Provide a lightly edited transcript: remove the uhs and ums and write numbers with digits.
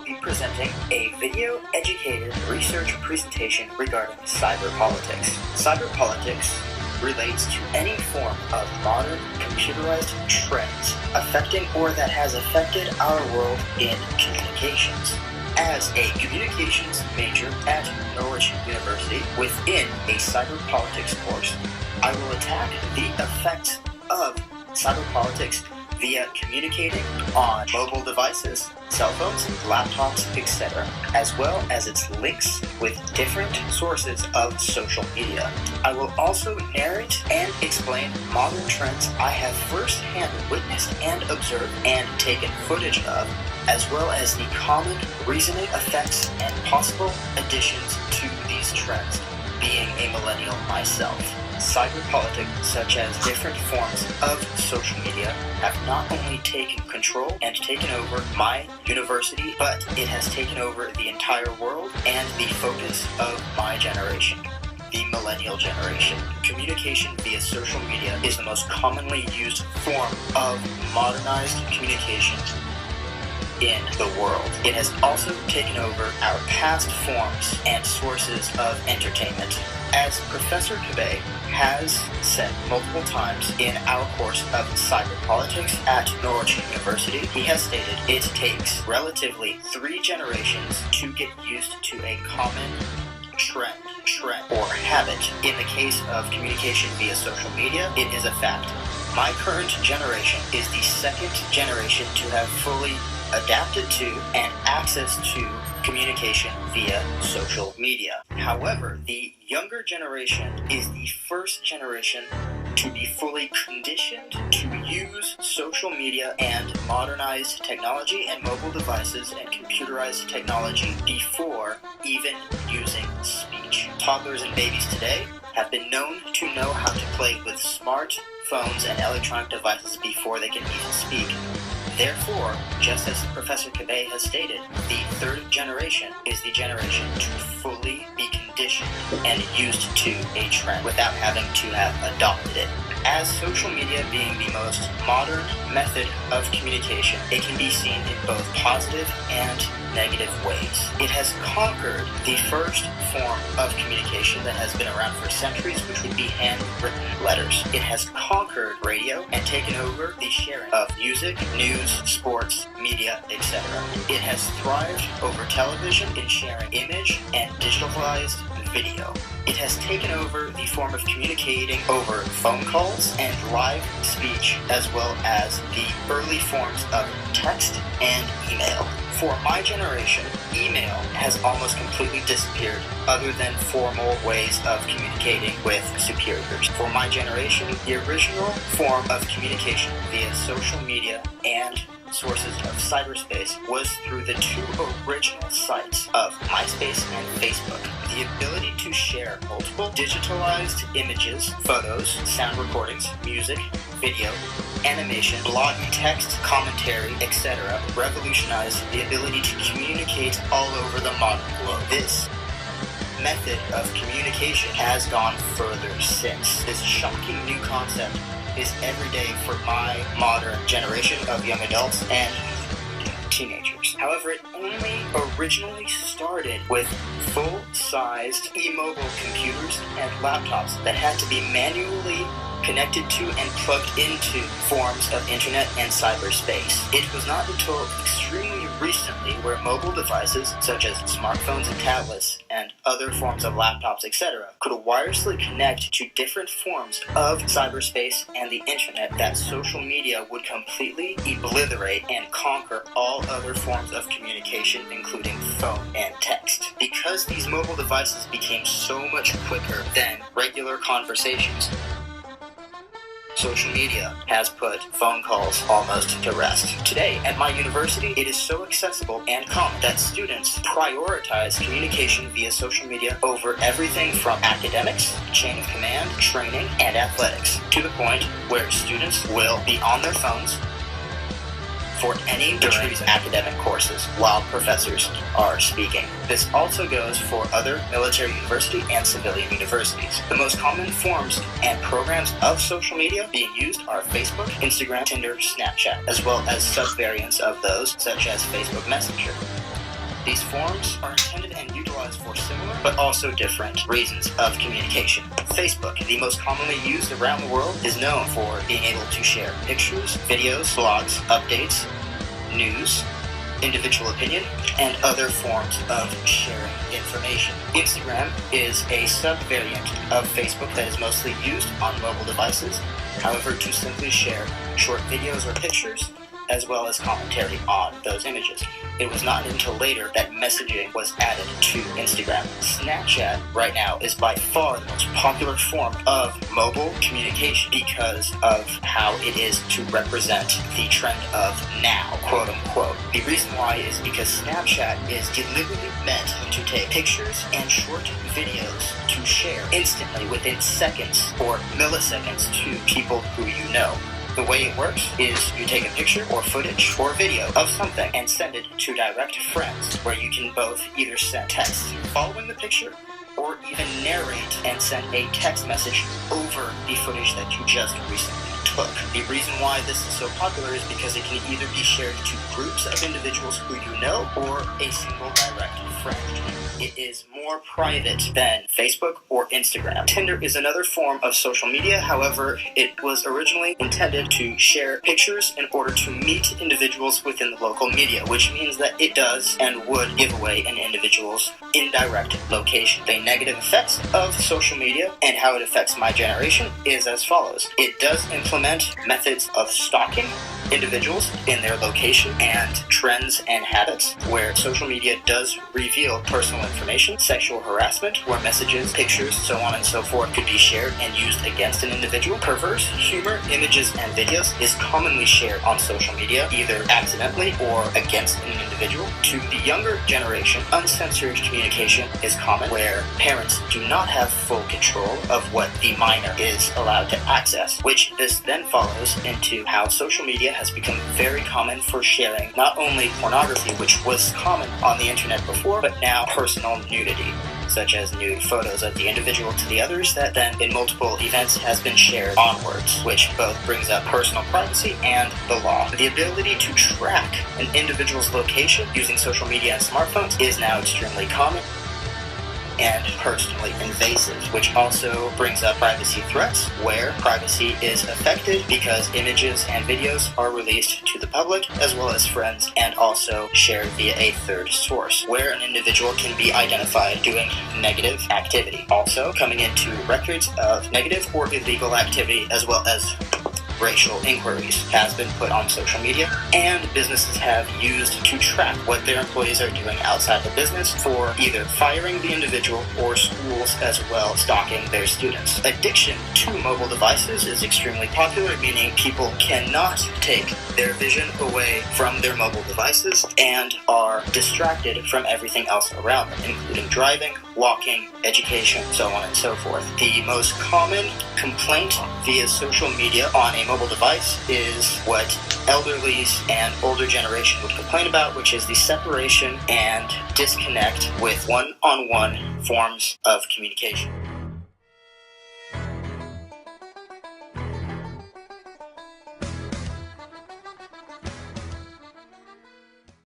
be presenting a video-educated research presentation regarding cyber politics. Cyber politics relates to any form of modern computerized trends affecting or that has affected our world in communications. As a communications major at Norwich University within a cyber politics course, I will attack the effects of cyber politics via communicating on mobile devices, cell phones, laptops, etc., as well as its links with different sources of social media. I will also narrate and explain modern trends I have firsthand witnessed and observed and taken footage of, as well as the common reasoning effects and possible additions to these trends, being a millennial myself. Cyber politics, such as different forms of social media, have not only taken control and taken over my university, but it has taken over the entire world and the focus of my generation, the millennial generation. Communication via social media is the most commonly used form of modernized communication in the world. It has also taken over our past forms and sources of entertainment. As Professor Cabay has said multiple times in our course of cyber politics at Norwich University, he has stated it takes relatively 3 generations to get used to a common trend or habit. In the case of communication via social media, it is a fact. My current generation is the second generation to have fully adapted to and access to communication via social media. However, the younger generation is the first generation to be fully conditioned to use social media and modernized technology and mobile devices and computerized technology before even using speech. Toddlers and babies today have been known to know how to play with smartphones and electronic devices before they can even speak. Therefore, just as Professor Cabay has stated, the third generation is the generation to fully be conditioned and used to a trend without having to have adopted it. As social media being the most modern method of communication, it can be seen in both positive and negative ways. It has conquered the first form of communication that has been around for centuries, which would be handwritten letters. It has conquered radio and taken over the sharing of music, news, sports, media, etc. It has thrived over television in sharing image and digitalized video. It has taken over the form of communicating over phone calls and live speech, as well as the early forms of text and email. For my generation, email has almost completely disappeared, other than formal ways of communicating with superiors. For my generation, the original form of communication via social media and sources of cyberspace was through the 2 original sites of MySpace and Facebook. The ability to share multiple digitalized images, photos, sound recordings, music, video, animation, blogging, text, commentary, etc. revolutionized the ability to communicate all over the modern globe. This method of communication has gone further since. This shocking new concept is every day for my modern generation of young adults and teenagers. However, it only originally started with full-sized e-mobile computers and laptops that had to be manually connected to and plugged into forms of internet and cyberspace. It was not until extremely recently where mobile devices such as smartphones and tablets and other forms of laptops, etc., could wirelessly connect to different forms of cyberspace and the internet that social media would completely obliterate and conquer all other forms of communication, including phone and text. Because these mobile devices became so much quicker than regular conversations, social media has put phone calls almost to rest. Today, at my university, it is so accessible and common that students prioritize communication via social media over everything from academics, chain of command, training, and athletics, to the point where students will be on their phones for any during academic courses while professors are speaking. This also goes for other military university and civilian universities. The most common forms and programs of social media being used are Facebook, Instagram, Tinder, Snapchat, as well as subvariants of those such as Facebook Messenger. These forms are intended and utilized for similar but also different reasons of communication. Facebook, the most commonly used around the world, is known for being able to share pictures, videos, blogs, updates, news, individual opinion, and other forms of sharing information. Instagram is a sub-variant of Facebook that is mostly used on mobile devices, however, to simply share short videos or pictures, as well as commentary on those images. It was not until later that messaging was added to Instagram. Snapchat right now is by far the most popular form of mobile communication because of how it is to represent the trend of now, quote unquote. The reason why is because Snapchat is deliberately meant to take pictures and short videos to share instantly within seconds or milliseconds to people who you know. The way it works is you take a picture or footage or video of something and send it to direct friends, where you can both either send text following the picture or even narrate and send a text message over the footage that you just recently took. The reason why this is so popular is because it can either be shared to groups of individuals who you know or a single direct friend. It is more private than Facebook or Instagram. Tinder is another form of social media. However, it was originally intended to share pictures in order to meet individuals within the local media, which means that it does and would give away an individual's indirect location. The negative effects of social media and how it affects my generation is as follows. It does implement methods of stalking individuals in their location and trends and habits, where social media does reveal personal information, sexual harassment, where messages, pictures, so on and so forth could be shared and used against an individual. Perverse humor, images, and videos is commonly shared on social media, either accidentally or against an individual. To the younger generation, uncensored communication is common, where parents do not have full control of what the minor is allowed to access, which this then follows into how social media has become very common for sharing not only pornography, which was common on the internet before, but now personal nudity, such as nude photos of the individual to the others that then in multiple events has been shared onwards, which both brings up personal privacy and the law. The ability to track an individual's location using social media and smartphones is now extremely common and personally invasive, which also brings up privacy threats, where privacy is affected because images and videos are released to the public as well as friends and also shared via a third source, where an individual can be identified doing negative activity. Also coming into records of negative or illegal activity as well as racial inquiries has been put on social media, and businesses have used to track what their employees are doing outside the business for either firing the individual or schools as well stalking their students. Addiction to mobile devices is extremely popular, meaning people cannot take their vision away from their mobile devices and are distracted from everything else around them, including driving, walking, education, so on and so forth. The most common complaint via social media on a mobile device is what elderlies and older generation would complain about, which is the separation and disconnect with one-on-one forms of communication.